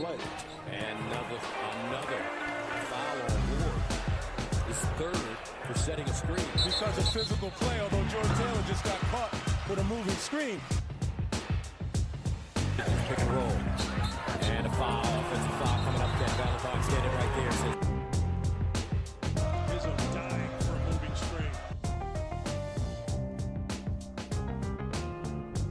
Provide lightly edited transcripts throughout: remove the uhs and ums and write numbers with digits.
play. And another foul on board. His third for setting a screen. Because of physical play, although Jordan Taylor just got caught with a moving screen. Pick and roll. And a foul, offensive foul coming up there. Valentine standing right there. Izzo dying for a moving screen.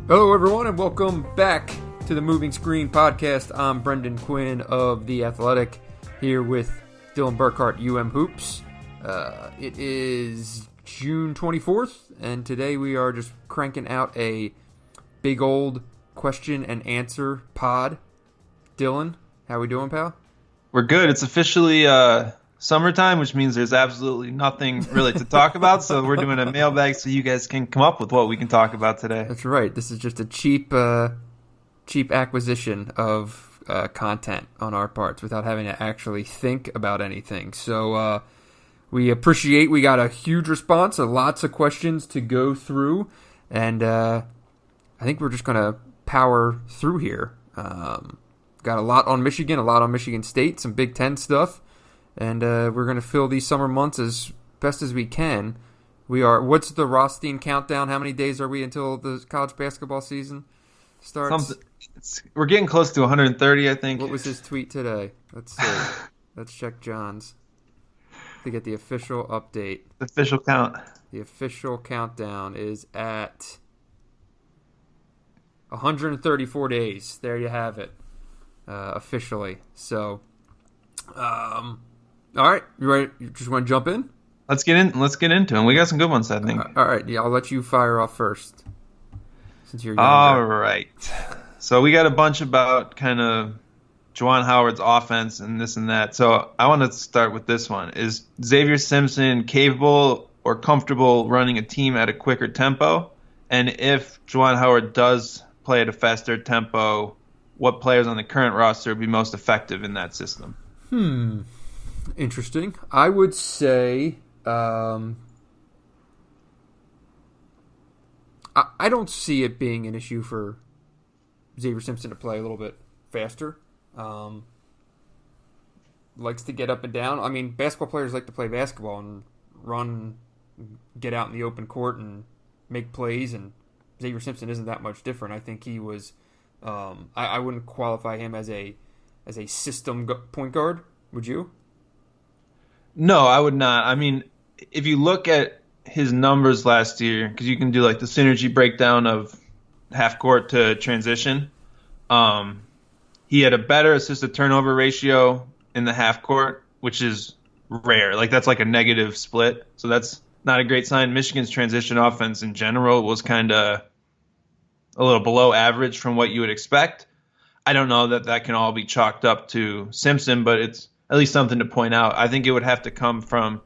Hello, everyone, and welcome back to the Moving Screen Podcast. I'm Brendan Quinn of The Athletic, here with Dylan Burkhart, UM Hoops. It is June 24th, and today we are just cranking out a big old question and answer pod. Dylan, how we doing, pal? We're good. It's officially summertime, which means there's absolutely nothing really to talk about, so we're doing a mailbag so you guys can come up with what we can talk about today. That's right. This is just a cheap acquisition of content on our parts without having to actually think about anything. So we appreciate we got a huge response, lots of questions to go through, and I think we're just going to power through here. Got a lot on Michigan, a lot on Michigan State, some Big Ten stuff, and we're going to fill these summer months as best as we can. What's the Rothstein countdown? How many days are we until the college basketball season starts? We're getting close to 130, I think. What was his tweet today? Let's see. Let's check John's to get the official update. The official count. The official countdown is at 134 days. There you have it, officially. So, all right, you ready? You just want to jump in? Let's get into them. We got some good ones, I think. All right, yeah, I'll let you fire off first, since you're all younger. right. So we got a bunch about kind of Juwan Howard's offense and this and that. So I want to start with this one. Is Xavier Simpson capable or comfortable running a team at a quicker tempo? And if Juwan Howard does play at a faster tempo, what players on the current roster would be most effective in that system? Interesting. I would say I don't see it being an issue for Xavier Simpson to play a little bit faster. Likes to get up and down. I mean, basketball players like to play basketball and run, get out in the open court and make plays, and Xavier Simpson isn't that much different. I think he was I wouldn't qualify him as a system point guard. Would you? No, I would not. I mean, if you look at his numbers last year, because you can do like the synergy breakdown of half court to transition, he had a better assist turnover ratio in the half court, which is rare. Like, that's like a negative split, so that's not a great sign. Michigan's transition offense in general was kind of a little below average from what you would expect. I don't know that can all be chalked up to Simpson, but it's at least something to point out. I think it would have to come from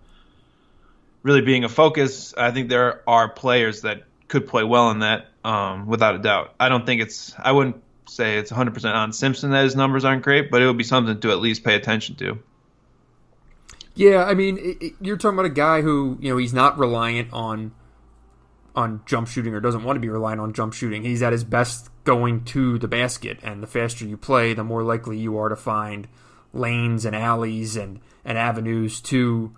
really being a focus. I think there are players that could play well in that, without a doubt. I wouldn't say it's 100% on Simpson that his numbers aren't great, but it would be something to at least pay attention to. Yeah, I mean, you're talking about a guy who, he's not reliant on jump shooting, or doesn't want to be reliant on jump shooting. He's at his best going to the basket, and the faster you play, the more likely you are to find lanes and alleys and avenues to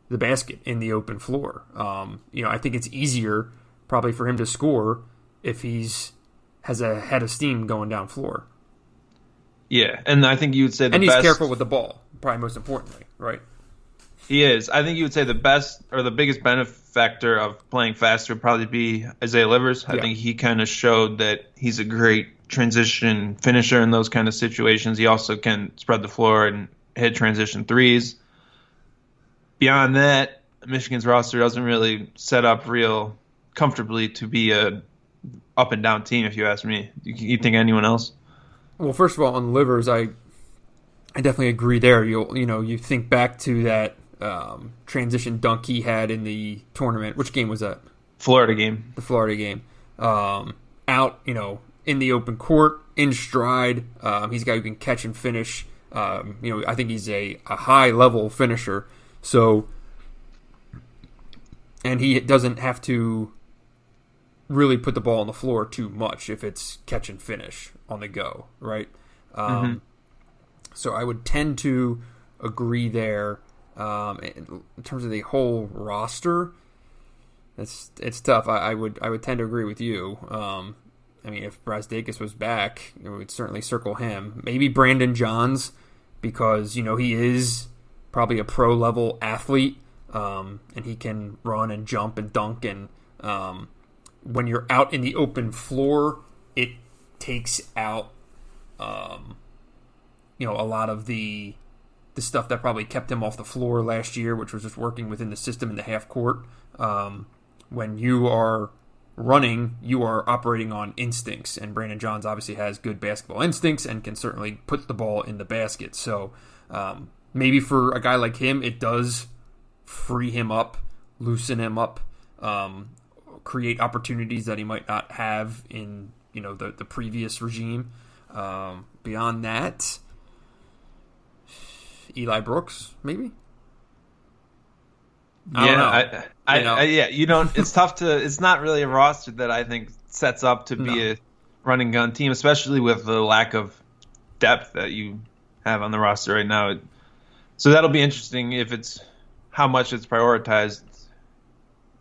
the basket in the open floor. I think it's easier probably for him to score if has a head of steam going down floor. Yeah, and I think you would say he's careful with the ball, probably most importantly, right? He is. I think you would say the best or the biggest benefactor of playing faster would probably be Isaiah Livers. I think he kind of showed that he's a great transition finisher in those kind of situations. He also can spread the floor and hit transition threes. Beyond that, Michigan's roster doesn't really set up real comfortably to be a up and down team, if you ask me. You think anyone else? Well, first of all, on Livers, I definitely agree there. You think back to that transition dunk he had in the tournament. Which game was that? Florida game. The Florida game. Out, in the open court, in stride. He's a guy who can catch and finish. I think he's a high-level finisher. So, and he doesn't have to really put the ball on the floor too much if it's catch and finish on the go, right? So I would tend to agree there. In terms of the whole roster, it's tough. I would tend to agree with you. I mean, if Brazdeikis was back, we would certainly circle him. Maybe Brandon Johns, because he is probably a pro level athlete, and he can run and jump and dunk. And when you're out in the open floor, it takes out a lot of the stuff that probably kept him off the floor last year, which was just working within the system in the half court. When you are running, you are operating on instincts, and Brandon Johns obviously has good basketball instincts and can certainly put the ball in the basket. So maybe for a guy like him, it does free him up, loosen him up, create opportunities that he might not have in the previous regime. Beyond that, Eli Brooks, maybe. You don't. It's tough to. It's not really a roster that I think sets up to be a running gun team, especially with the lack of depth that you have on the roster right now. So that'll be interesting if it's how much it's prioritized,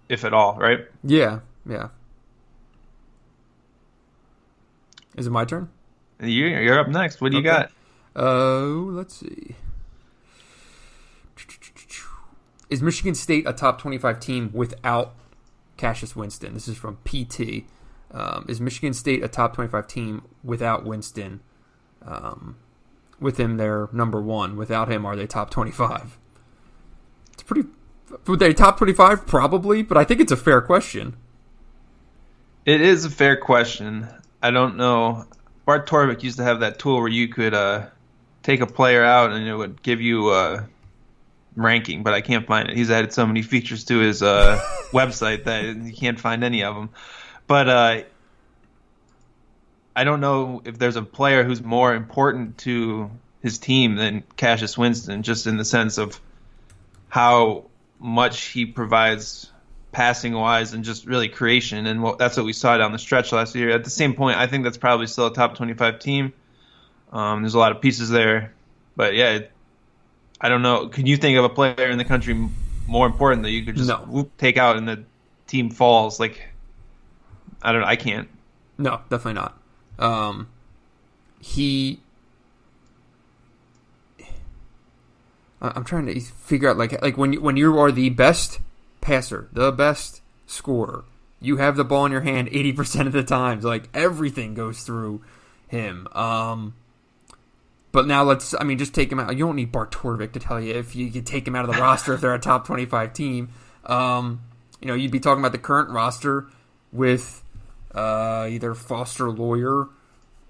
if at all. Right? Yeah. Is it my turn? You're up next. What do you got? Let's see. Is Michigan State a top 25 team without Cassius Winston? This is from PT. Is Michigan State a top 25 team without Winston? With him, they're number one. Without him, are they top 25? It's pretty. Would they top 25? Probably, but I think it's a fair question. It is a fair question. I don't know. Bart Torvik used to have that tool where you could take a player out and it would give you a ranking, but I can't find it. He's added so many features to his website that you can't find any of them. But I don't know if there's a player who's more important to his team than Cassius Winston, just in the sense of how much he provides passing-wise and just really creation, and that's what we saw down the stretch last year. At the same point, I think that's probably still a top 25 team. There's a lot of pieces there. But, yeah, I don't know. Can you think of a player in the country more important that you could just take out and the team falls? Like, I don't know. I can't. No, definitely not. I'm trying to figure out, like when you are the best passer, the best scorer, you have the ball in your hand 80% of the times. Like, everything goes through him. But now just take him out. You don't need Bart Torvik to tell you if you could take him out of the roster if they're a top 25 team. You'd be talking about the current roster with either Foster Lawyer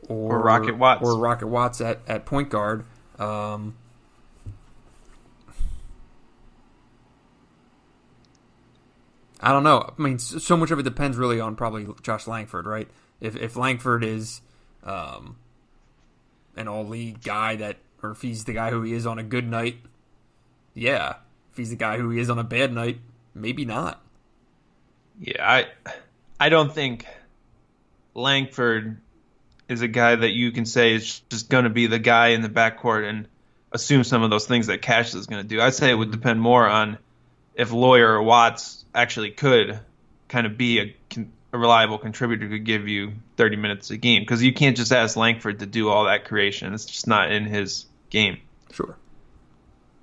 or Rocket Watts. Or Rocket Watts at point guard. I don't know. I mean, so much of it depends really on probably Josh Langford, right? If Langford is an all-league guy or if he's the guy who he is on a good night, yeah. If he's the guy who he is on a bad night, maybe not. Yeah, I don't think Langford is a guy that you can say is just going to be the guy in the backcourt and assume some of those things that Cash is going to do. I'd say it would depend more on if Lawyer or Watts actually could kind of be a reliable contributor, could give you 30 minutes a game, because you can't just ask Langford to do all that creation. It's just not in his game. Sure.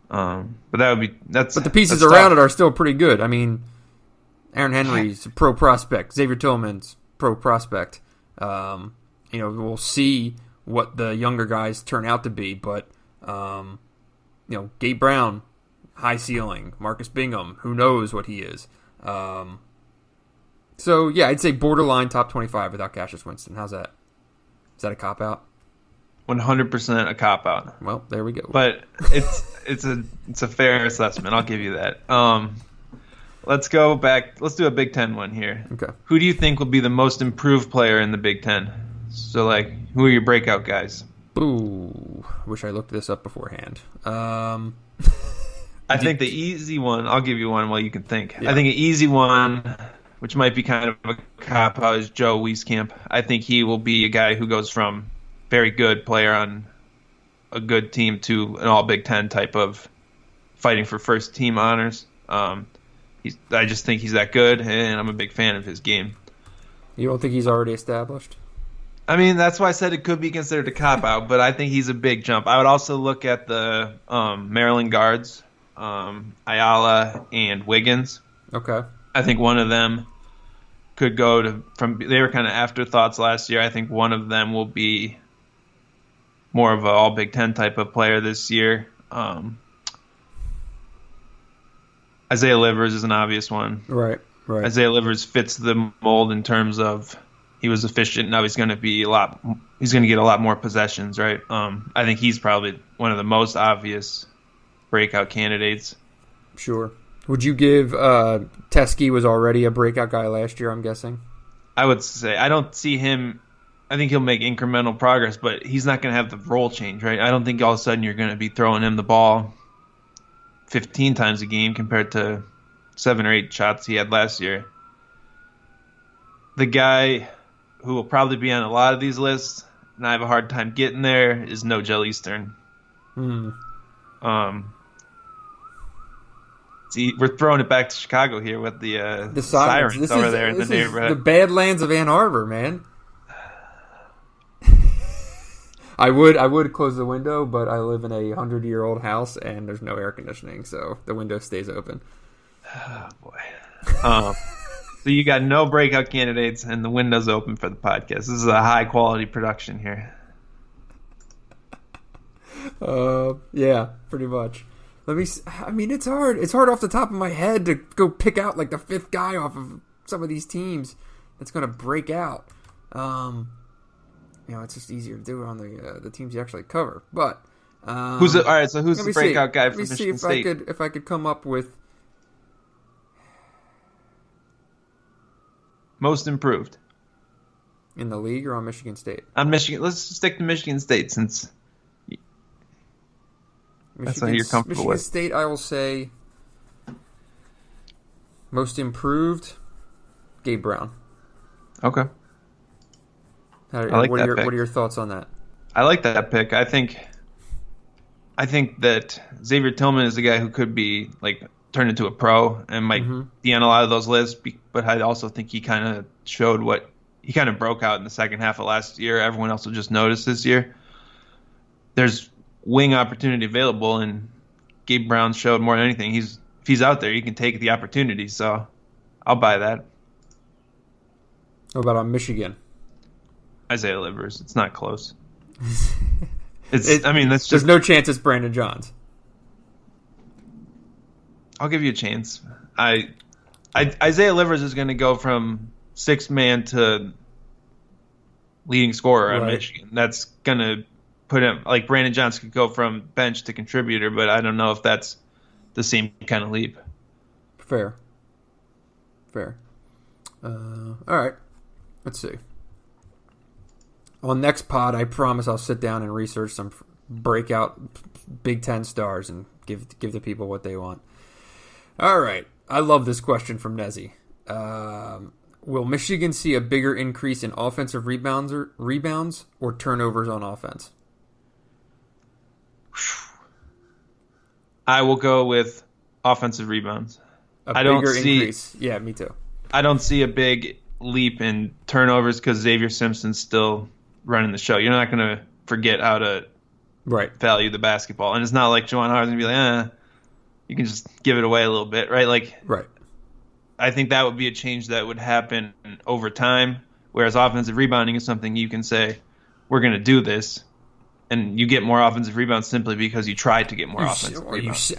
But the pieces around it are still pretty good. I mean, Aaron Henry's a pro prospect. Xavier Tillman's pro prospect. We'll see what the younger guys turn out to be, but Gabe Brown, high ceiling. Marcus Bingham, who knows what he is. So, yeah, I'd say borderline top 25 without Cassius Winston. How's that? Is that a cop-out? 100% a cop-out. Well, there we go. But it's a fair assessment. I'll give you that. Let's go back. Let's do a Big Ten one here. Okay. Who do you think will be the most improved player in the Big Ten? So, who are your breakout guys? Ooh, wish I looked this up beforehand. I think the easy one, I'll give you one while you can think. Yeah. I think an easy one, which might be kind of a cop-out, is Joe Wieskamp. I think he will be a guy who goes from very good player on a good team to an all Big Ten type of fighting for first team honors. I just think he's that good, and I'm a big fan of his game. You don't think he's already established? I mean, that's why I said it could be considered a cop-out, but I think he's a big jump. I would also look at the Maryland guards, Ayala and Wiggins. Okay. I think one of them could go to they were kind of afterthoughts last year. I think one of them will be more of an all Big Ten type of player this year. Isaiah Livers is an obvious one. Right. Isaiah Livers fits the mold in terms of he was efficient. Now he's going to get a lot more possessions, right? I think he's probably one of the most obvious breakout candidates. Sure. Would you give Teskey was already a breakout guy last year, I'm guessing? I would say I don't see him. I think he'll make incremental progress, but he's not going to have the role change, right? I don't think all of a sudden you're going to be throwing him the ball 15 times a game compared to 7 or 8 shots he had last year. The guy who will probably be on a lot of these lists, and I have a hard time getting there, is No Gel Eastern. See, we're throwing it back to Chicago here with the sirens over there in the neighborhood. The Badlands of Ann Arbor, man. I would close the window, but I live in a 100-year-old house and there's no air conditioning, so the window stays open. Oh boy. So you got no breakout candidates and the window's open for the podcast. This is a high quality production here. Yeah, pretty much. It's hard. It's hard off the top of my head to go pick out like the 5th guy off of some of these teams that's going to break out. It's just easier to do it on the teams you actually cover. But who's the breakout guy for Michigan State? If I could come up with most improved in the league or on Michigan State? On Michigan, let's stick to Michigan State since that's what you're comfortable with. Michigan State, I will say, most improved, Gabe Brown. Okay. What are your thoughts on that? I like that pick. I think that Xavier Tillman is a guy who could be like turned into a pro and might be on a lot of those lists. But I also think he kind of showed he kind of broke out in the second half of last year. Everyone else will just notice this year. There's wing opportunity available, and Gabe Brown showed more than anything. If he's out there, he can take the opportunity. So I'll buy that. What about on Michigan? Isaiah Livers. It's not close. There's no chance it's Brandon Johns. I'll give you a chance. Isaiah Livers is going to go from 6th man to leading scorer on Michigan. That's going to put him like Brandon Johns could go from bench to contributor, but I don't know if that's the same kind of leap. Fair. All right. Let's see. On next pod, I promise I'll sit down and research some breakout Big Ten stars and give the people what they want. All right. I love this question from Nezzy. Will Michigan see a bigger increase in offensive rebounds or turnovers on offense? I will go with offensive rebounds. I don't see increase. Yeah, me too. I don't see a big leap in turnovers because Xavier Simpson's still running the show. You're not going to forget how to value the basketball. And it's not like Juwan Howard's going to be like, you can just give it away a little bit, right? Right. I think that would be a change that would happen over time, whereas offensive rebounding is something you can say, we're going to do this, and you get more offensive rebounds simply because you tried to get more offensive rebounds.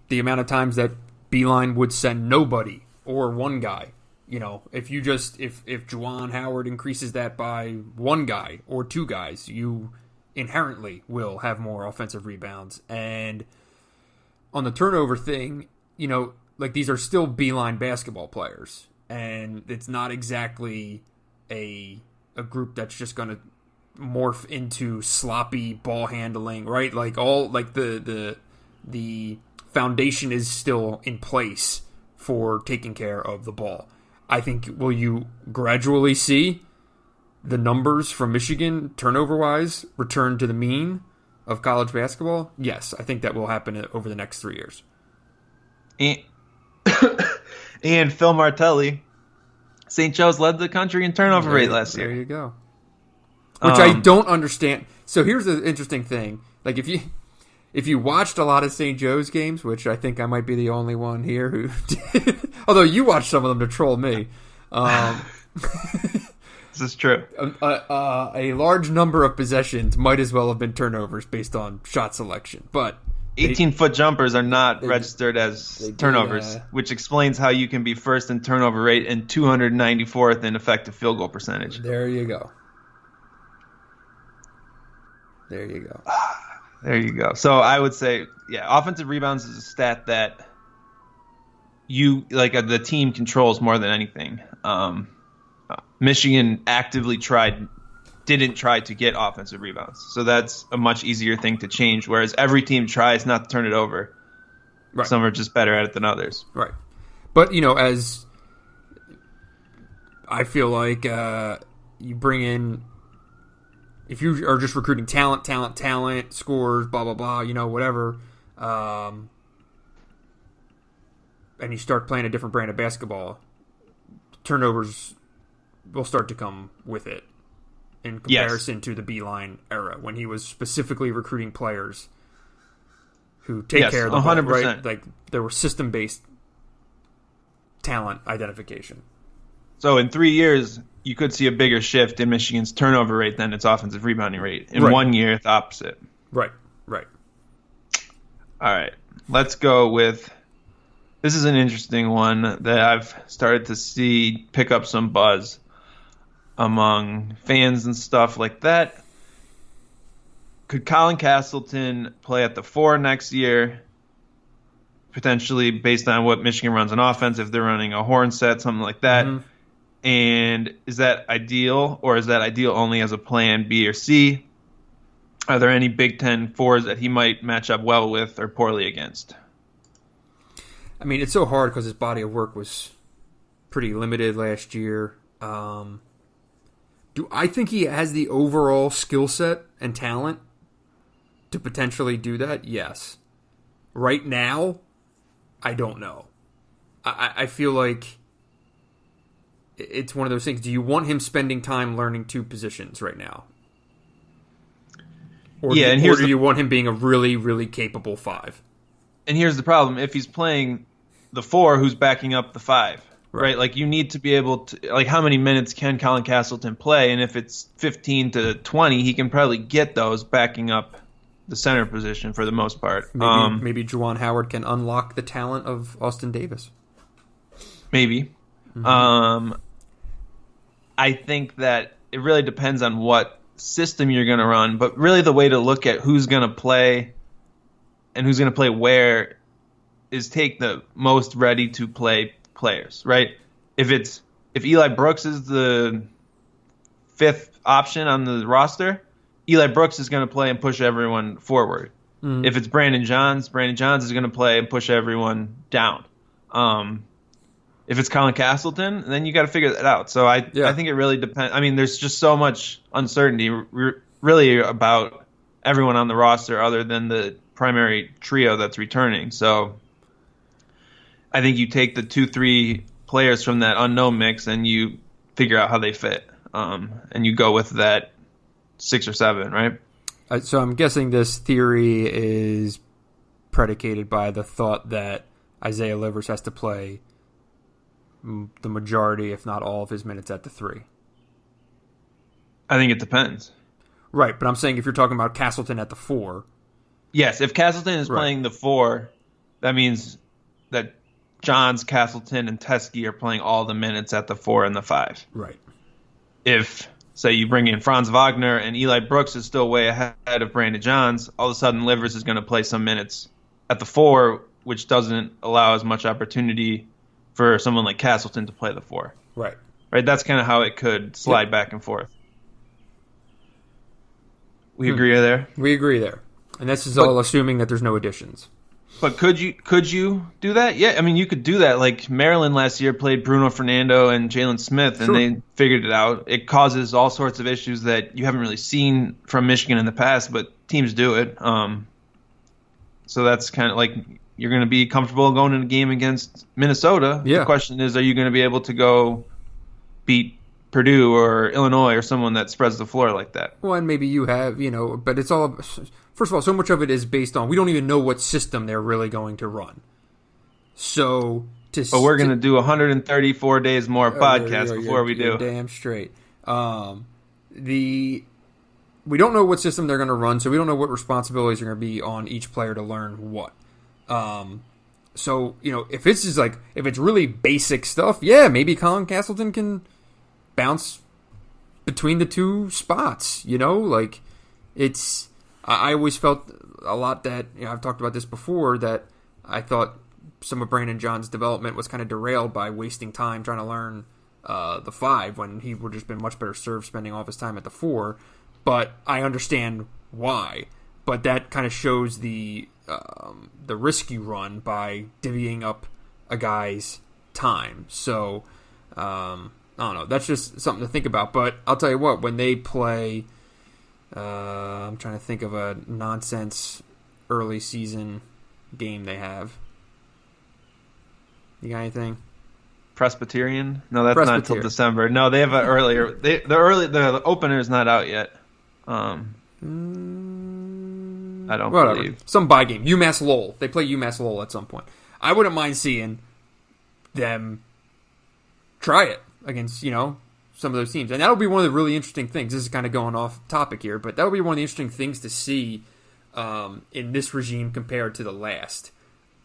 The amount of times that Beeline would send nobody or one guy. If Juwan Howard increases that by one guy or two guys, you inherently will have more offensive rebounds. And on the turnover thing, these are still Beeline basketball players, and it's not exactly a group that's just going to morph into sloppy ball handling, right? The foundation is still in place for taking care of the ball. I think, will you gradually see the numbers from Michigan, turnover-wise, return to the mean? of college basketball, yes, I think that will happen over the next 3 years. And, and Phil Martelli, St. Joe's led the country in turnover rate last year. There you go. Which I don't understand. So here's the interesting thing. Like if you watched a lot of St. Joe's games, which I think I might be the only one here who did, although you watched some of them to troll me. This is true. A large number of possessions might as well have been turnovers based on shot selection. But 18-foot jumpers are not registered as turnovers, which explains how you can be first in turnover rate and 294th in effective field goal percentage. There you go. There you go. There you go. So I would say, offensive rebounds is a stat that the team controls more than anything. Michigan actively didn't try to get offensive rebounds. So that's a much easier thing to change, whereas every team tries not to turn it over. Right. Some are just better at it than others. Right. But, as I feel like you bring in, if you are just recruiting talent, scores, blah, blah, blah, whatever, and you start playing a different brand of basketball, turnovers will start to come with it in comparison to the Beeline era when he was specifically recruiting players who take care of the 100%. Ball, right? Like there were system-based talent identification. So in 3 years, you could see a bigger shift in Michigan's turnover rate than its offensive rebounding rate. In 1 year, the opposite. Right. All right. Let's go with... This is an interesting one that I've started to see pick up some buzz among fans and stuff like that. Could Colin Castleton play at the 4 next year? Potentially based on what Michigan runs on offense, if they're running a horn set, something like that. Mm-hmm. And is that ideal, or is that ideal only as a plan B or C? Are there any Big Ten 4s that he might match up well with or poorly against? I mean, it's so hard because his body of work was pretty limited last year. Do I think he has the overall skill set and talent to potentially do that? Yes. Right now, I don't know. I feel like it's one of those things. Do you want him spending time learning 2 positions right now? Or do you want him being a really, really capable 5? And here's the problem. If he's playing the 4, who's backing up the 5? Right? Like, you need to be able to... Like, how many minutes can Colin Castleton play? And if it's 15 to 20, he can probably get those backing up the center position for the most part. Maybe Juwan Howard can unlock the talent of Austin Davis. Maybe. Mm-hmm. I think that it really depends on what system you're going to run, but really the way to look at who's going to play and who's going to play where is take the most ready to play players, right? If Eli Brooks is the 5th option on the roster, Eli Brooks is going to play and push everyone forward. Mm-hmm. If it's Brandon Johns is going to play and push everyone down. If it's Colin Castleton, then you got to figure that out. So I think it really depends. I mean, there's just so much uncertainty really about everyone on the roster other than the primary trio that's returning. So I think you take the 2-3 players from that unknown mix and you figure out how they fit. And you go with that 6 or 7, right? So I'm guessing this theory is predicated by the thought that Isaiah Livers has to play the majority, if not all, of his minutes at the 3. I think it depends. Right, but I'm saying if you're talking about Castleton at the 4. Yes, if Castleton is playing the 4, that means that Johns, Castleton, and Teskey are playing all the minutes at the 4 and the 5. Right. If, say, you bring in Franz Wagner and Eli Brooks is still way ahead of Brandon Johns, all of a sudden Livers is going to play some minutes at the 4, which doesn't allow as much opportunity for someone like Castleton to play the 4. Right. Right. That's kind of how it could slide back and forth. We agree there? We agree there. And this is all assuming that there's no additions. But could you do that? Yeah, I mean, you could do that. Like Maryland last year played Bruno Fernando and Jalen Smith, and Sure. they figured it out. It causes all sorts of issues that you haven't really seen from Michigan in the past, but teams do it. So that's kind of like you're going to be comfortable going in a game against Minnesota. Yeah. The question is, are you going to be able to go beat Purdue or Illinois or someone that spreads the floor like that? Well, and maybe you have, but it's all. First of all, so much of it is based on we don't even know what system they're really going to run. So But we're going to do 134 days more podcasts before we do. You're damn straight. We don't know what system they're going to run, so we don't know what responsibilities are going to be on each player to learn what. So if it's just if it's really basic stuff, yeah, maybe Colin Castleton can bounce between the two spots. It's. I always felt a lot that, I've talked about this before, that I thought some of Brandon John's development was kind of derailed by wasting time trying to learn the 5 when he would have just been much better served spending all of his time at the 4. But I understand why. But that kind of shows the risk you run by divvying up a guy's time. So, I don't know. That's just something to think about. But I'll tell you what, when they play... I'm trying to think of a nonsense early season game they have. You got anything? Presbyterian? No, that's not until December. No, they have an earlier. The opener is not out yet. I don't believe some bye game. UMass Lowell. They play UMass Lowell at some point. I wouldn't mind seeing them try it against some of those teams. And that'll be one of the really interesting things. This is kind of going off topic here, but that'll be one of the interesting things to see in this regime compared to the last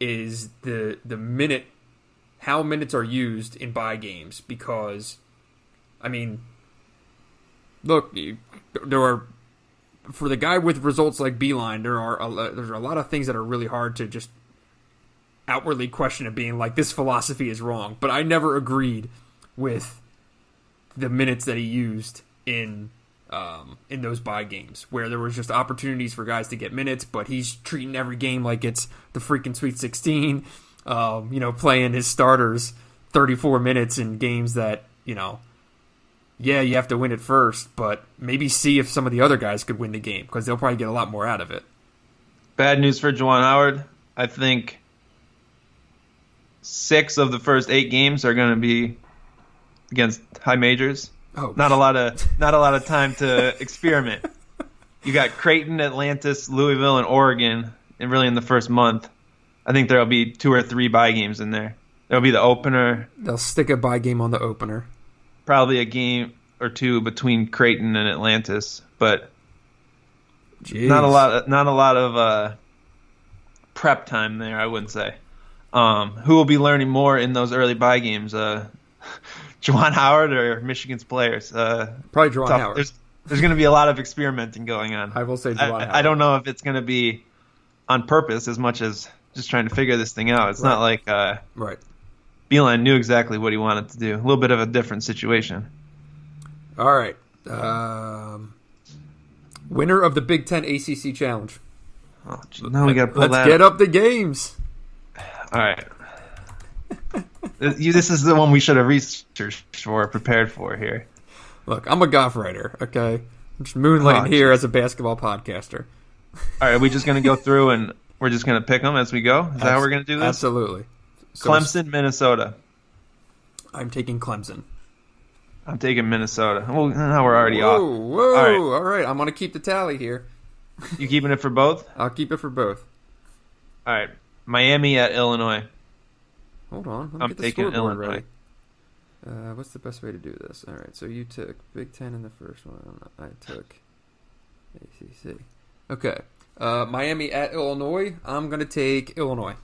is the minute, how minutes are used in bye games. Because, I mean, look, there are, for the guy with results like Beeline, there's a lot of things that are really hard to just outwardly question it being like, this philosophy is wrong. But I never agreed with the minutes that he used in those bye games, where there was just opportunities for guys to get minutes, but he's treating every game like it's the freaking Sweet 16, playing his starters 34 minutes in games that, you have to win it first, but maybe see if some of the other guys could win the game, because they'll probably get a lot more out of it. Bad news for Juwan Howard. I think 6 of the first 8 games are going to be against high majors. Oh, not a lot of time to experiment. You got Creighton, Atlantis, Louisville, and Oregon, and really in the first month, I think there'll be 2 or 3 bye games in there. There'll be the opener. They'll stick a bye game on the opener. Probably a game or 2 between Creighton and Atlantis, but Jeez. not a lot of prep time there, I wouldn't say. Who will be learning more in those early bye games? Juwan Howard or Michigan's players? Probably Juwan Howard. There's going to be a lot of experimenting going on. I will say Juwan Howard. I don't know if it's going to be on purpose as much as just trying to figure this thing out. It's not like right. Beeline knew exactly what he wanted to do. A little bit of a different situation. All right. Winner of the Big Ten ACC Challenge. Oh, now we got to pull Let's get up the games. All right. This is the one we should have researched for, prepared for here. Look, I'm a golf writer, okay? I'm just moonlighting here as a basketball podcaster. All right, are we just going to go through and we're just going to pick them as we go? Is that how we're going to do this? Absolutely. So Clemson, Minnesota. I'm taking Clemson. I'm taking Minnesota. Well, now we're already off. Whoa. All right. I'm going to keep the tally here. You keeping it for both? I'll keep it for both. All right. Miami at Illinois. Hold on. Let me I'm get the taking scoreboard Illinois. ready. What's the best way to do this? All right. So you took Big Ten in the first one. I took ACC. Okay. Miami at Illinois. I'm going to take Illinois.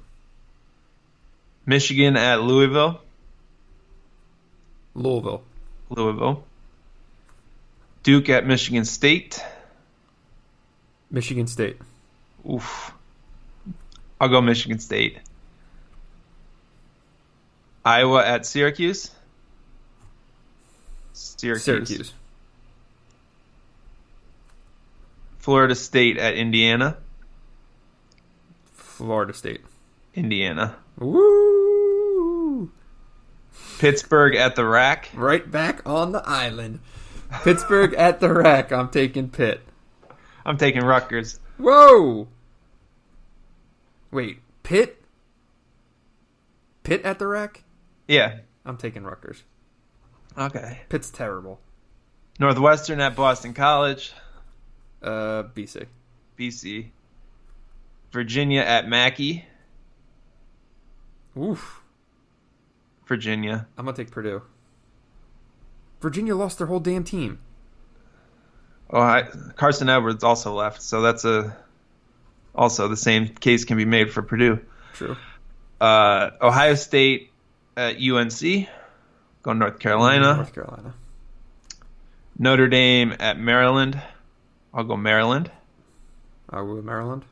Michigan at Louisville. Louisville. Duke at Michigan State. Michigan State. Oof. I'll go Michigan State. Iowa at Syracuse. Syracuse. Florida State at Indiana. Florida State. Indiana. Woo! Pittsburgh at the rack. Right back on the island. Pittsburgh at the rack. I'm taking Pitt. I'm taking Rutgers. Whoa! Wait, Pitt? Pitt at the rack? Yeah. I'm taking Rutgers. Okay. Pitt's terrible. Northwestern at Boston College. BC. BC. Virginia at Mackey. Oof. Virginia. I'm going to take Purdue. Virginia lost their whole damn team. Oh, Carson Edwards also left, so that's also the same case can be made for Purdue. True. Ohio State at UNC. Go North Carolina. North Carolina. Notre Dame at Maryland. I'll go Maryland. I'll go with Maryland.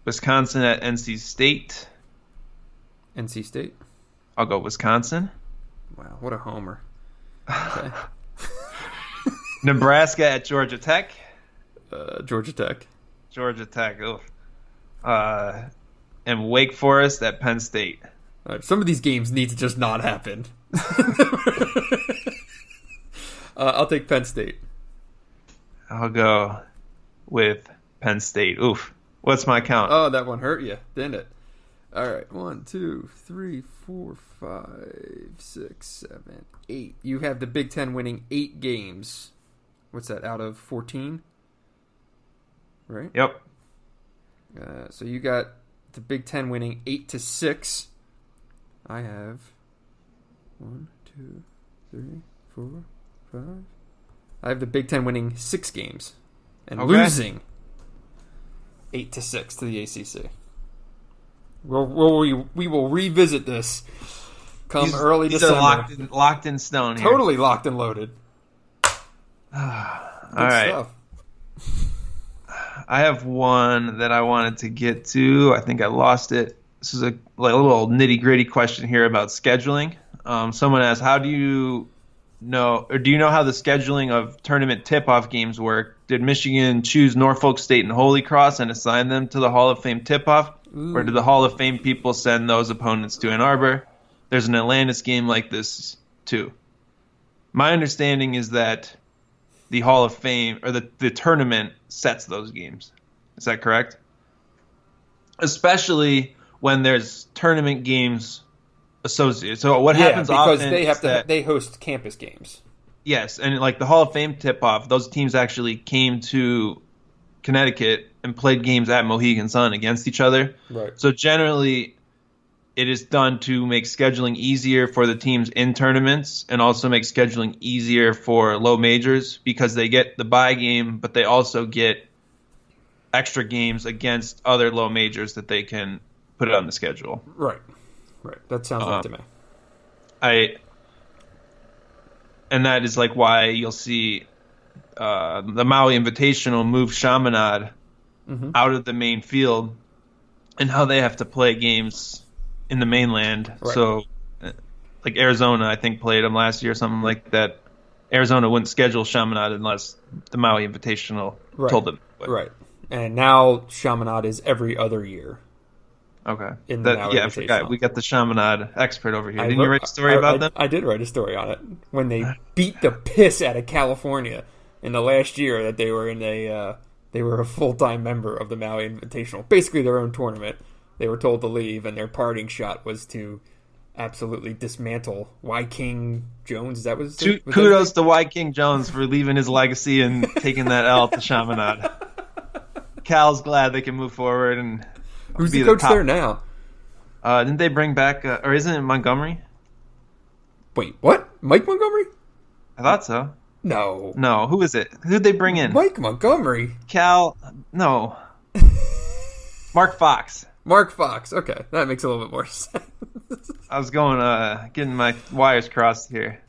Wisconsin at NC State. NC State. I'll go Wisconsin. Wow, what a homer. Okay. Nebraska at Georgia Tech. Georgia Tech. Georgia Tech. And Wake Forest at Penn State. All right, some of these games need to just not happen. I'll take Penn State. I'll go with Penn State. Oof. What's my count? Oh, that one hurt you, didn't it? All right, 1, 2, 3, 4, 5, 6, 7, 8. You have the Big Ten winning 8 games. What's that, out of 14? Right? Yep. So you got the Big Ten winning 8-6. I have 1, 2, 3, 4, 5. I have the Big Ten winning 6 games and losing 8-6 to the ACC. We will revisit this come early December. Are locked in stone here. Totally locked and loaded. All right. Stuff. I have one that I wanted to get to. I think I lost it. This is a little nitty-gritty question here about scheduling. Someone asked, how do you know how the scheduling of tournament tip-off games work? Did Michigan choose Norfolk State and Holy Cross and assign them to the Hall of Fame tip-off? Or did the Hall of Fame people send those opponents to Ann Arbor? There's an Atlantis game like this, too. My understanding is that the Hall of Fame, or the tournament, sets those games. Is that correct? Especially when there's tournament games associated. So what happens because often they host campus games. Yes, and like the Hall of Fame tip-off, those teams actually came to Connecticut and played games at Mohegan Sun against each other. Right. So generally, it is done to make scheduling easier for the teams in tournaments and also make scheduling easier for low majors because they get the bye game, but they also get extra games against other low majors that they can put on the schedule. Right. That sounds right to me. And that is like why you'll see the Maui Invitational move Chaminade out of the main field and how they have to play games in the mainland. Right. So like Arizona, I think, played them last year or something like that. Arizona wouldn't schedule Chaminade unless the Maui Invitational told them. Right. And now Chaminade is every other year. Okay. I forgot. We got the Chaminade expert over here. Didn't you write a story about them? I did write a story on it. When they beat the piss out of California in the last year that they were they were a full-time member of the Maui Invitational. Basically their own tournament. They were told to leave, and their parting shot was to absolutely dismantle Y. King Jones. That was kudos to Y. King Jones for leaving his legacy and taking that L to Chaminade. Cal's glad they can move forward and who's the coach there now? Didn't they bring back, or isn't it Montgomery? Wait, what? Mike Montgomery? I thought so. No. Who is it? Who'd they bring in? Mike Montgomery. Cal, no. Mark Fox. Mark Fox. Okay, that makes a little bit more sense. I was going, getting my wires crossed here.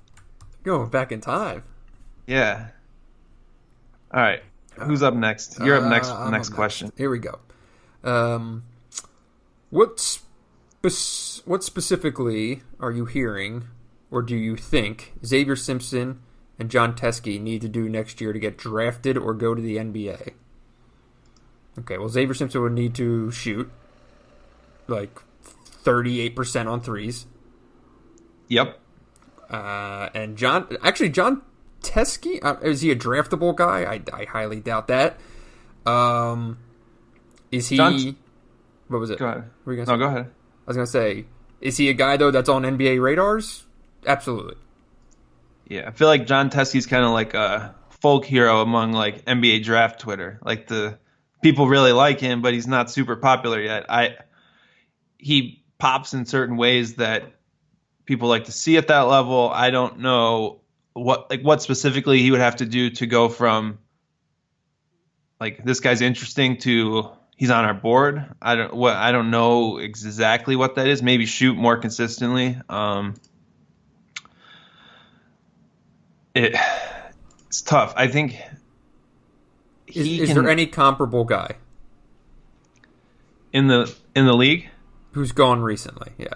Going back in time. Yeah. All right. Who's up next? You're up next. Next question. Here we go. What specifically are you hearing, or do you think Xavier Simpson and John Teskey need to do next year to get drafted or go to the NBA? Okay, well, Xavier Simpson would need to shoot like 38% on threes. Yep. And John Teskey, is he a draftable guy? I highly doubt that. Is he? What was it? Go ahead. What were you gonna No, say? go ahead. I was gonna say, is he a guy though that's on NBA radars? Absolutely. Yeah, I feel like John Teskey's kind of like a folk hero among like NBA draft Twitter. Like the people really like him, but he's not super popular yet. He pops in certain ways that people like to see at that level. I don't know what specifically he would have to do to go from like this guy's interesting to he's on our board. I don't know exactly what that is. Maybe shoot more consistently. It's tough. I think Is there any comparable guy in the league who's gone recently? Yeah.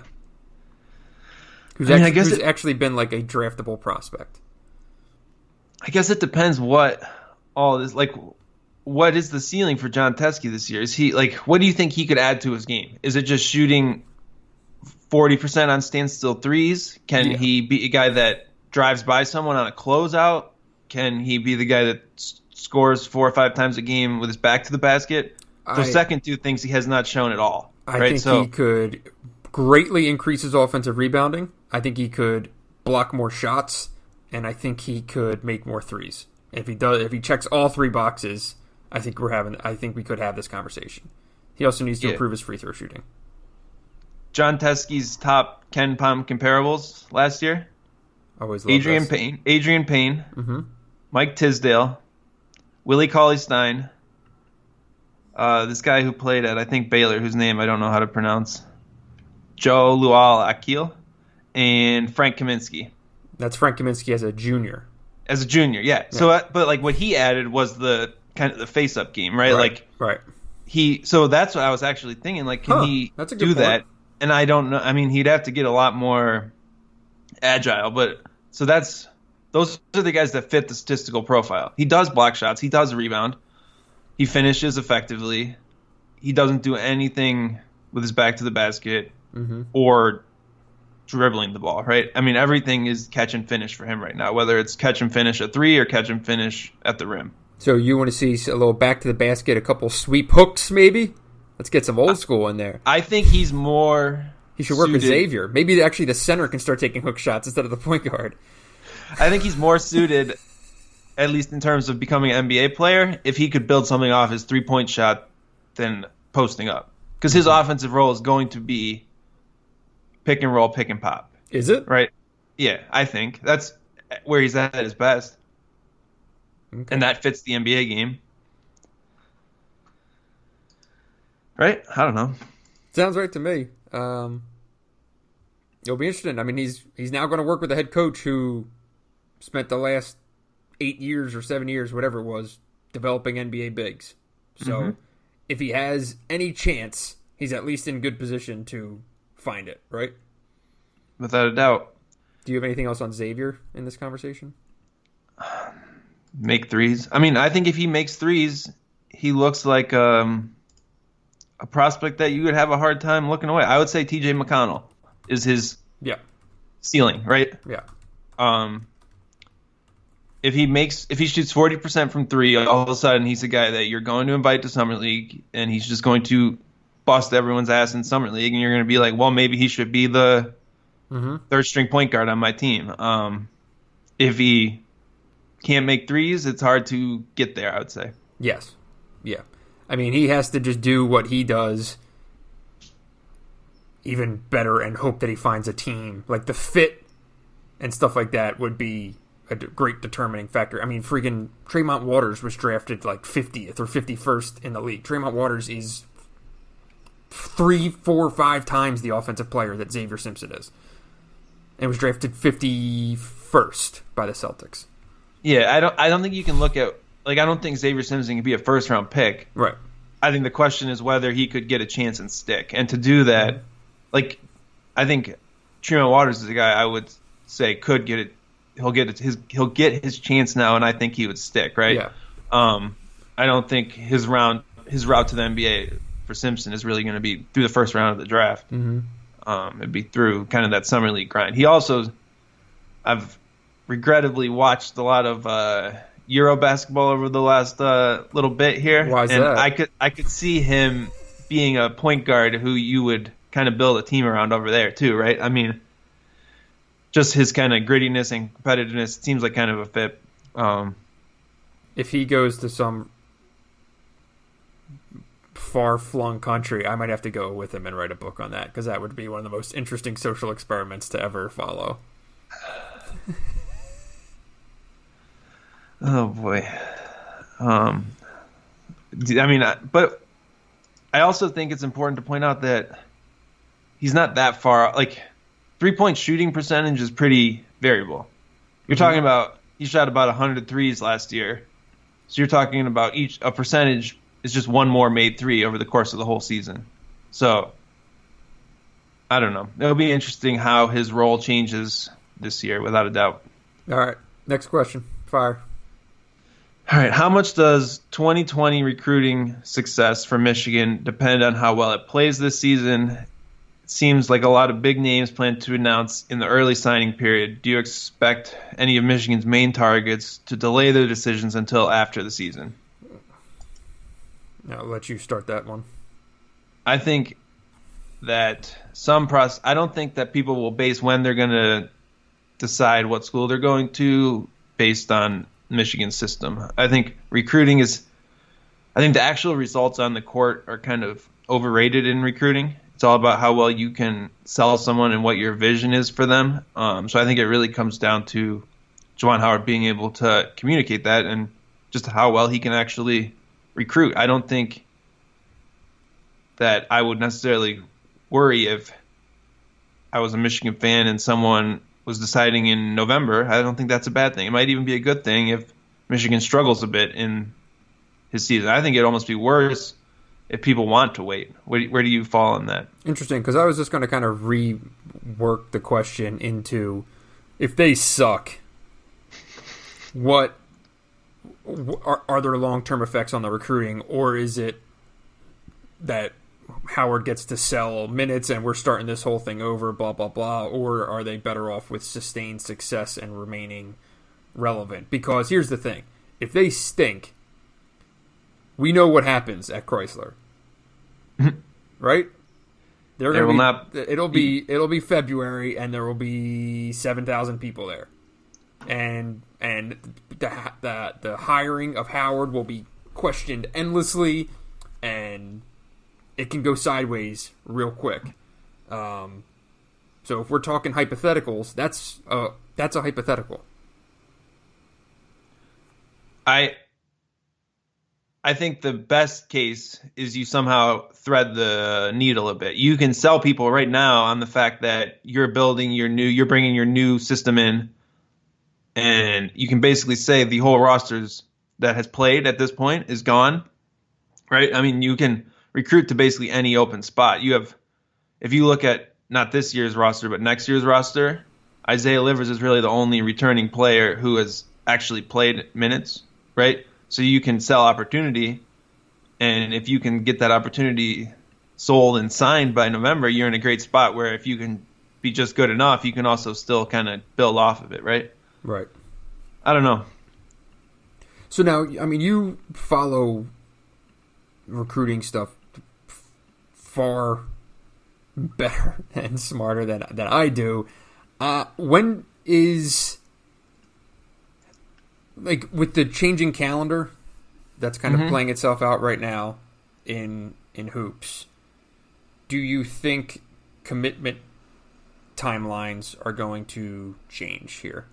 Who's actually been like a draftable prospect? I guess it depends what all this like. What is the ceiling for John Teskey this year? Is he like? What do you think he could add to his game? Is it just shooting 40% on standstill threes? Can he be a guy that drives by someone on a closeout? Can he be the guy that scores 4 or 5 times a game with his back to the basket? Those second two things he has not shown at all. I think he could greatly increase his offensive rebounding. I think he could block more shots, and I think he could make more threes. If he checks all 3 boxes, I think we could have this conversation. He also needs to improve his free throw shooting. John Teskey's top Ken Pom comparables last year. Always love Adrian this. Payne, Mm-hmm. Mike Tisdale, Willie Cauley-Stein, this guy who played at, I think, Baylor, whose name I don't know how to pronounce, Joe Lual-Akil, and Frank Kaminsky. That's Frank Kaminsky as a junior. As a junior, yeah. So, but like what he added was the kind of the face-up game, right? Right. So that's what I was actually thinking. Like, can he that's a good do point. that? And I don't know. I mean, he'd have to get a lot more agile, but so those are the guys that fit the statistical profile. He does block shots. He does rebound. He finishes effectively. He doesn't do anything with his back to the basket or dribbling the ball, right? I mean, everything is catch and finish for him right now, whether it's catch and finish at 3 or catch and finish at the rim. So you want to see a little back to the basket, a couple sweep hooks maybe? Let's get some old school in there. I think he's more... He should work with Xavier. Maybe actually the center can start taking hook shots instead of the point guard. I think he's more suited, at least in terms of becoming an NBA player, if he could build something off his 3-point shot than posting up. Because his offensive role is going to be pick and roll, pick and pop. Is it? Right? Yeah, I think. That's where he's at his best. Okay. And that fits the NBA game. Right? I don't know. Sounds right to me. It'll be interesting. I mean, he's now going to work with a head coach who spent the last 8 years or 7 years, whatever it was, developing NBA bigs. So if he has any chance, he's at least in good position to find it, right? Without a doubt. Do you have anything else on Xavier in this conversation? Make threes. I mean, I think if he makes threes, he looks like a prospect that you would have a hard time looking away. I would say TJ McConnell is his ceiling, right? Yeah. If he shoots 40% from 3, all of a sudden he's a guy that you're going to invite to Summer League, and he's just going to bust everyone's ass in Summer League, and you're going to be like, well, maybe he should be the third string point guard on my team. If he can't make threes, it's hard to get there, I would say. Yes. Yeah. I mean, he has to just do what he does even better and hope that he finds a team. Like, the fit and stuff like that would be a great determining factor. I mean, freaking Tremont Waters was drafted like 50th or 51st in the league. Tremont Waters is 3, 4, 5 times the offensive player that Xavier Simpson is. And was drafted 51st by the Celtics. Yeah, I don't think you can look at, like, I don't think Xavier Simpson can be a first-round pick. Right. I think the question is whether he could get a chance and stick. And to do that, like, I think Tremont Waters is a guy I would say could get it. He'll get his chance now, and I think he would stick, right? Yeah. I don't think his round his route to the NBA for Simpson is really going to be through the first round of the draft. It'd be through kind of that summer league grind. He also, I've regrettably watched a lot of Euro basketball over the last little bit here. Why is and that? I could see him being a point guard who you would kind of build a team around over there too, right? I mean, just his kind of grittiness and competitiveness seems like kind of a fit. If he goes to some far-flung country, I might have to go with him and write a book on that, because that would be one of the most interesting social experiments to ever follow. Oh boy. I mean, but I also think it's important to point out that he's not that far. Like, 3-point shooting percentage is pretty variable. You're talking about he shot about 100 threes last year, so you're talking about a percentage is just one more made three over the course of the whole season. So I don't know. It'll be interesting how his role changes this year, without a doubt. All right, next question. Fire. All right, how much does 2020 recruiting success for Michigan depend on how well it plays this season? It seems like a lot of big names plan to announce in the early signing period. Do you expect any of Michigan's main targets to delay their decisions until after the season? I'll let you start that one. I think that I don't think that people will base when they're going to decide what school they're going to based on Michigan's system. I think the actual results on the court are kind of overrated in recruiting. It's all about how well you can sell someone and what your vision is for them. So I think it really comes down to Juwan Howard being able to communicate that and just how well he can actually recruit. I don't think that I would necessarily worry if I was a Michigan fan and someone was deciding in November. I don't think that's a bad thing. It might even be a good thing if Michigan struggles a bit in his season. I think it'd almost be worse if people want to wait. Where do you fall on that? Interesting, because I was just going to kind of rework the question into, if they suck, what are there long-term effects on the recruiting, or is it that Howard gets to sell minutes and we're starting this whole thing over, blah, blah, blah, or are they better off with sustained success and remaining relevant? Because here's the thing. If they stink, we know what happens at Chrysler. Right? It'll be February and there will be 7,000 people there. And the hiring of Howard will be questioned endlessly, and it can go sideways real quick. So if we're talking hypotheticals, that's a hypothetical. I think the best case is you somehow thread the needle a bit. You can sell people right now on the fact that you're bringing your new system in, and you can basically say the whole rosters that has played at this point is gone, right? I mean, you can recruit to basically any open spot. If you look at not this year's roster, but next year's roster, Isaiah Livers is really the only returning player who has actually played minutes, right? So you can sell opportunity, and if you can get that opportunity sold and signed by November, you're in a great spot where if you can be just good enough, you can also still kind of build off of it, right? Right. I don't know. So now, I mean, you follow recruiting stuff far better and smarter than I do. When is, like, with the changing calendar that's kind of playing itself out right now in hoops, do you think commitment timelines are going to change here?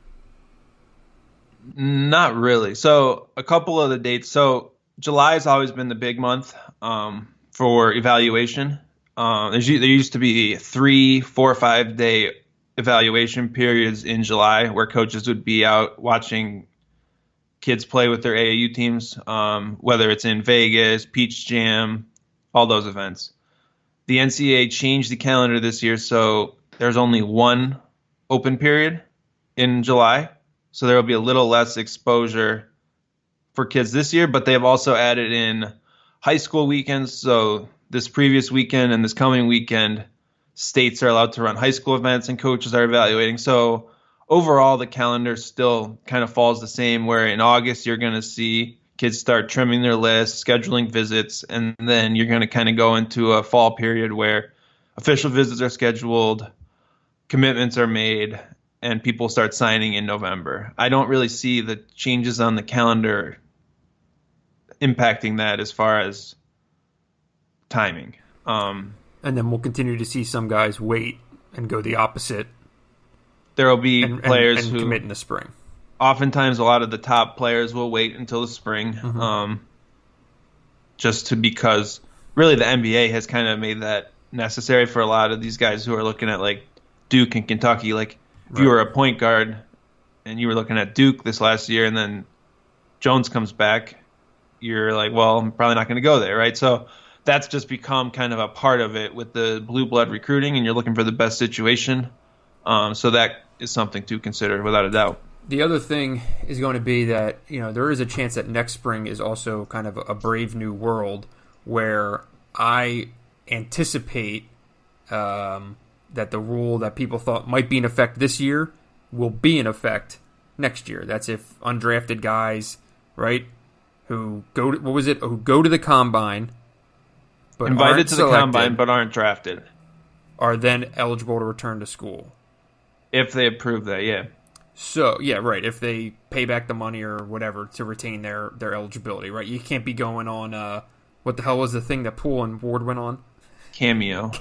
Not really. So a couple of the dates. So July has always been the big month for evaluation. There used to be 3, 4, 5 day evaluation periods in July where coaches would be out watching kids play with their AAU teams, whether it's in Vegas, Peach Jam, all those events. The NCAA changed the calendar this year, so there's only one open period in July. So there will be a little less exposure for kids this year, but they have also added in high school weekends. So this previous weekend and this coming weekend, states are allowed to run high school events and coaches are evaluating. So overall, the calendar still kind of falls the same, where in August you're going to see kids start trimming their lists, scheduling visits, and then you're going to kind of go into a fall period where official visits are scheduled, commitments are made, and people start signing in November. I don't really see the changes on the calendar impacting that as far as timing. And then we'll continue to see some guys wait and go the opposite. There will be players and who commit in the spring. Oftentimes, a lot of the top players will wait until the spring, because really the NBA has kind of made that necessary for a lot of these guys who are looking at like Duke and Kentucky. Like if you were a point guard and you were looking at Duke this last year, and then Jones comes back, you're like, well, I'm probably not going to go there, right? So that's just become kind of a part of it with the blue blood recruiting, and you're looking for the best situation. So that is something to consider without a doubt. The other thing is going to be that, there is a chance that next spring is also kind of a brave new world where I anticipate that the rule that people thought might be in effect this year will be in effect next year. That's if undrafted guys, right, who go to the combine, but invited to the selected, combine but aren't drafted, are then eligible to return to school. If they approve that, yeah. So, yeah, right. If they pay back the money or whatever to retain their eligibility, right? You can't be going on, what the hell was the thing that Poole and Ward went on? Cameo.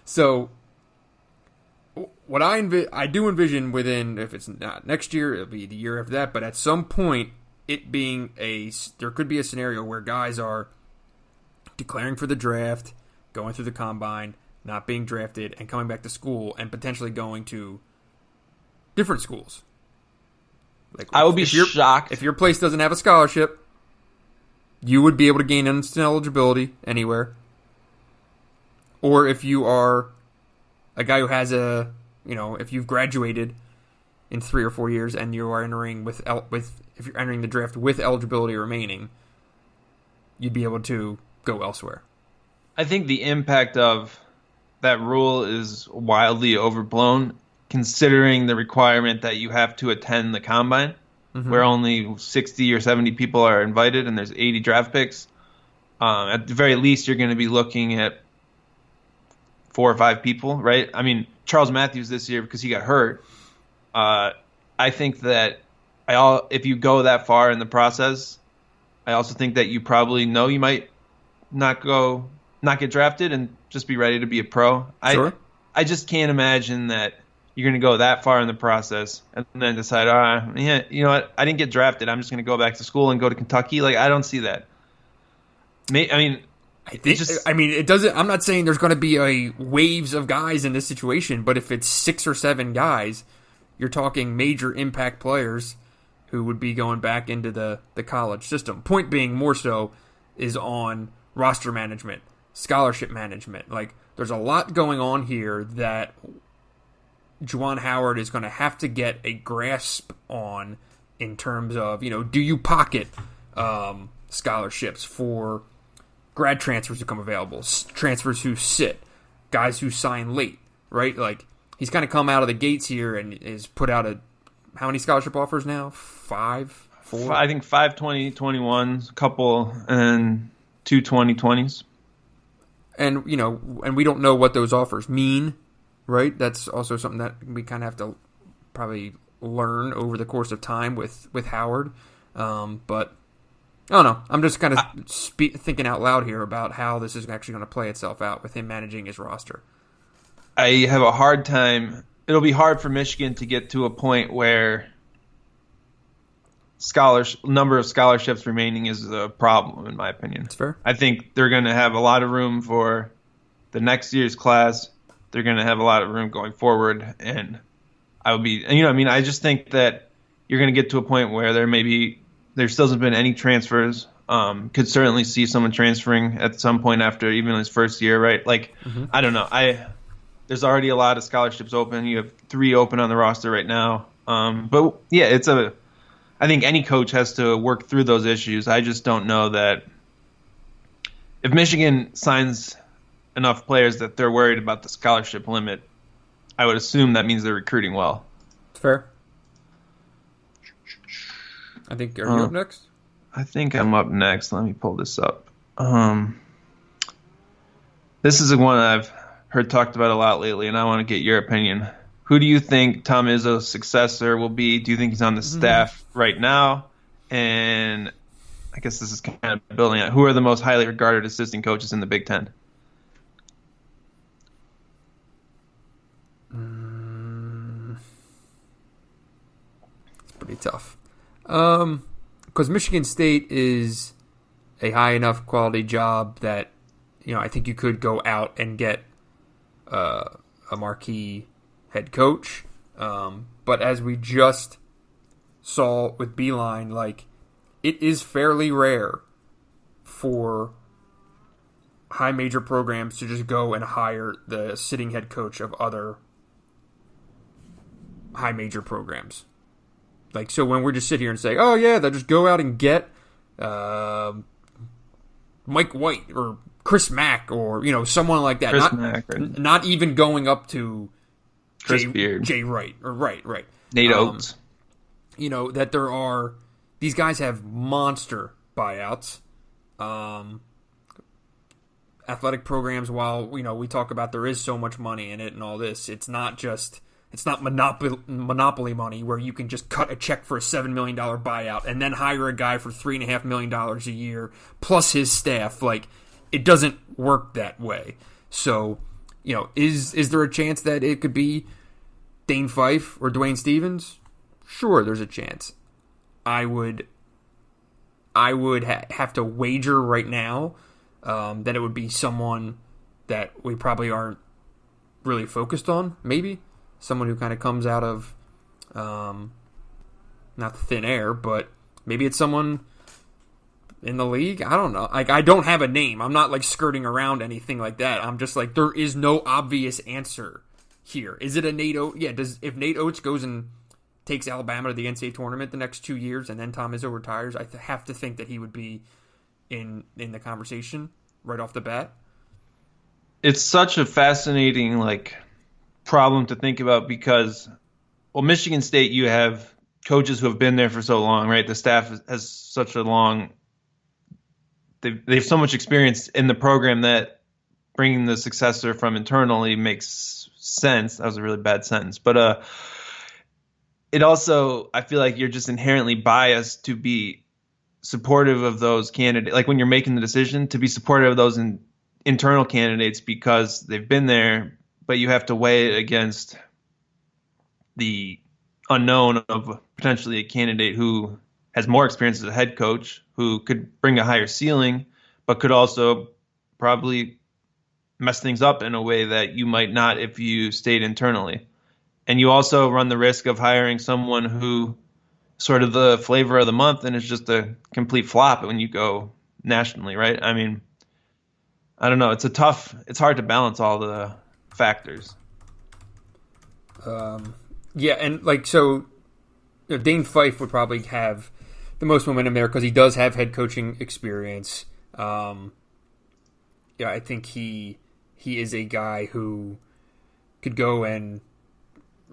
So, what I do envision within, if it's not next year, it'll be the year after that, but at some point, it being there could be a scenario where guys are declaring for the draft, going through the combine, not being drafted, and coming back to school, and potentially going to different schools. Like, I would be shocked if your place doesn't have a scholarship. You would be able to gain instant eligibility anywhere. Or if you are a guy who has if you've graduated in 3 or 4 years and you are entering if you're entering the draft with eligibility remaining, you'd be able to go elsewhere. I think the impact of that rule is wildly overblown, considering the requirement that you have to attend the combine, where only 60 or 70 people are invited and there's 80 draft picks. At the very least, you're going to be looking at 4 or 5 people, right? I mean, Charles Matthews this year, because he got hurt, I think that if you go that far in the process, I also think that you probably know you might not get drafted and just be ready to be a pro. Sure. I just can't imagine that you're going to go that far in the process and then decide, you know what, I didn't get drafted, I'm just going to go back to school and go to Kentucky. Like, I don't see that. It doesn't. I'm not saying there's going to be a waves of guys in this situation, but if it's 6 or 7 guys, you're talking major impact players who would be going back into the college system. Point being, more so, is on roster management, scholarship management. Like, there's a lot going on here that Juwan Howard is going to have to get a grasp on in terms of, do you pocket scholarships for grad transfers who come available, transfers who sit, guys who sign late, right? Like, he's kind of come out of the gates here and is put out how many scholarship offers now? 5? 4? I think 5 2021s, a couple, and 2 2020s. And, and we don't know what those offers mean, right? That's also something that we kind of have to probably learn over the course of time with Howard. But I don't know. I'm just kind of thinking out loud here about how this is actually going to play itself out with him managing his roster. I have a hard time. It'll be hard for Michigan to get to a point where number of scholarships remaining is a problem, in my opinion. That's fair. I think they're going to have a lot of room for the next year's class. They're going to have a lot of room going forward, and I just think that you're going to get to a point where there still hasn't been any transfers. Could certainly see someone transferring at some point after even his first year, right? Like, I don't know. There's already a lot of scholarships open. You have 3 open on the roster right now. But yeah, I think any coach has to work through those issues. I just don't know that if Michigan signs enough players that they're worried about the scholarship limit, I would assume that means they're recruiting well. Fair. I think, are you up next? I think I'm up next. Let me pull this up. This is the one I've heard talked about a lot lately, and I want to get your opinion. Who do you think Tom Izzo's successor will be? Do you think he's on the staff right now? And I guess this is kind of building out. Who are the most highly regarded assistant coaches in the Big Ten? It's pretty tough. Because Michigan State is a high enough quality job that, I think you could go out and get a marquee head coach. But as we just saw with Beeline, it is fairly rare for high major programs to just go and hire the sitting head coach of other high major programs. So when we're just sit here and say, oh yeah, they'll just go out and get Mike White or Chris Mack or, someone like that. Not even going up to Chris Beard. Jay Wright. Or right. Nate Oates. That there are... These guys have monster buyouts. Athletic programs, while, we talk about there is so much money in it and all this, it's not monopoly money where you can just cut a check for a $7 million buyout and then hire a guy for $3.5 million a year plus his staff. It doesn't work that way. So, is there a chance that it could be Dane Fife or Dwayne Stevens? Sure, there's a chance. I would have to wager right now that it would be someone that we probably aren't really focused on, maybe. Someone who kind of comes out of, not thin air, but maybe it's someone in the league. I don't know. I don't have a name. I'm not skirting around anything like that. I'm just there is no obvious answer here. Is it a Nate Oates? Yeah. If Nate Oates goes and takes Alabama to the NCAA tournament the next 2 years and then Tom Izzo retires, I have to think that he would be in the conversation right off the bat. It's such a fascinating problem to think about because, Michigan State, you have coaches who have been there for so long, right? The staff has such a long, they have so much experience in the program that bringing the successor from internally makes sense. That was a really bad sentence, but it also, I feel like you're just inherently biased to be supportive of those candidates. When you're making the decision, to be supportive of those internal candidates because they've been there, but you have to weigh it against the unknown of potentially a candidate who has more experience as a head coach, who could bring a higher ceiling, but could also probably mess things up in a way that you might not if you stayed internally. And you also run the risk of hiring someone who sort of the flavor of the month and it's just a complete flop when you go nationally, right? I mean, I don't know. It's hard to balance all the factors. Yeah, and Dane Fife would probably have the most momentum there because he does have head coaching experience. I think he is a guy who could go and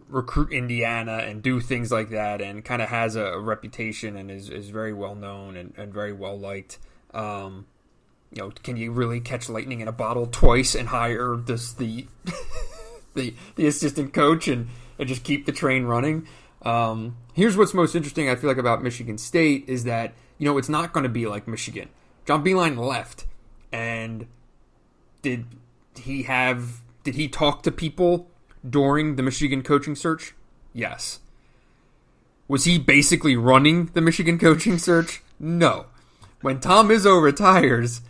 recruit Indiana and do things like that and kind of has a reputation and is very well known and very well liked. Can you really catch lightning in a bottle twice and hire the assistant coach and just keep the train running? Here's what's most interesting, I feel about Michigan State is that, it's not going to be like Michigan. John Beilein left, and did he talk to people during the Michigan coaching search? Yes. Was he basically running the Michigan coaching search? No. When Tom Izzo retires,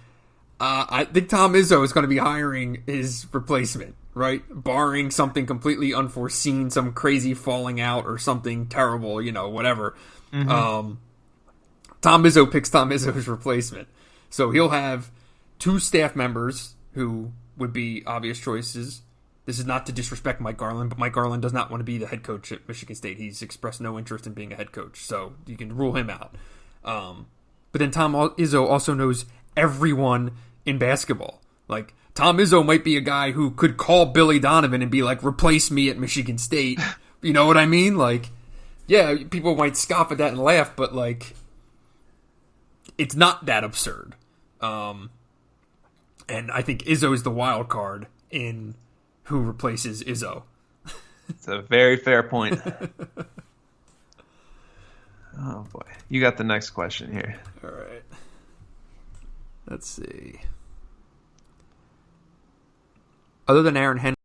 I think Tom Izzo is going to be hiring his replacement, right? Barring something completely unforeseen, some crazy falling out or something terrible, whatever. Mm-hmm. Tom Izzo picks Tom Izzo's replacement. So he'll have two staff members who would be obvious choices, This is not to disrespect Mike Garland, but Mike Garland does not want to be the head coach at Michigan State. He's expressed no interest in being a head coach, so you can rule him out. But then Tom Izzo also knows everyone in basketball. Like, Tom Izzo might be a guy who could call Billy Donovan and be like, replace me at Michigan State. You know what I mean? Like, yeah, people might scoff at that and laugh, but, like, it's not that absurd. And I think Izzo is the wild card in who replaces Izzo. It's a very fair point. Oh, boy. You got the next question here. All right. Let's see. Other than Aaron Henry,